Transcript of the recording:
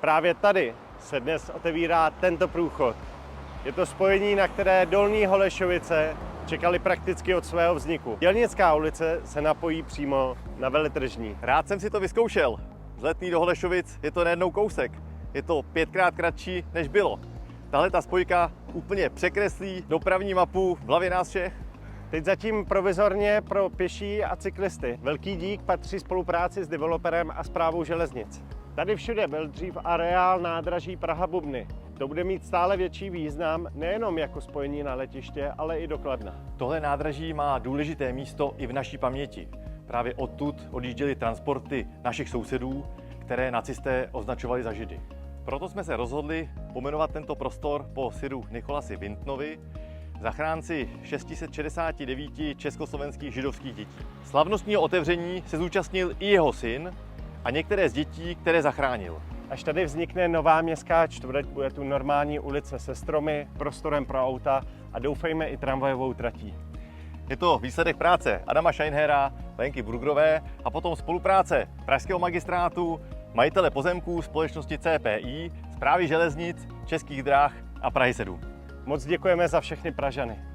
Právě tady se dnes otevírá tento průchod. Je to spojení, na které Dolní Holešovice čekali prakticky od svého vzniku. Dělnická ulice se napojí přímo na Veletržní. Rád jsem si to vyzkoušel. Z Letný do Holešovic je to nejednou kousek. Je to 5krát kratší, než bylo. Tahle ta spojka úplně překreslí dopravní mapu v hlavě nás všech. Teď zatím provizorně pro pěší a cyklisty. Velký dík patří spolupráci s developerem a správou železnic. Tady všude byl dřív areál nádraží Praha-Bubny. To bude mít stále větší význam nejenom jako spojení na letiště, ale i do Kladna. Tohle nádraží má důležité místo i v naší paměti. Právě odtud odjížděly transporty našich sousedů, které nacisté označovali za Židy. Proto jsme se rozhodli pomenovat tento prostor po siru Nikolasi Wintnovi, zachránci 669 československých židovských dětí. Slavnostního otevření se zúčastnil i jeho syn a některé z dětí, které zachránil. Až tady vznikne nová městská čtvrť, bude tu normální ulice se stromy, prostorem pro auta a doufejme i tramvajovou tratí. Je to výsledek práce Adama Scheinhera, Lenky Brugrové a potom spolupráce Pražského magistrátu, majitele pozemků společnosti CPI, Správy železnic, Českých drah a Prahy 7. Moc děkujeme za všechny Pražany.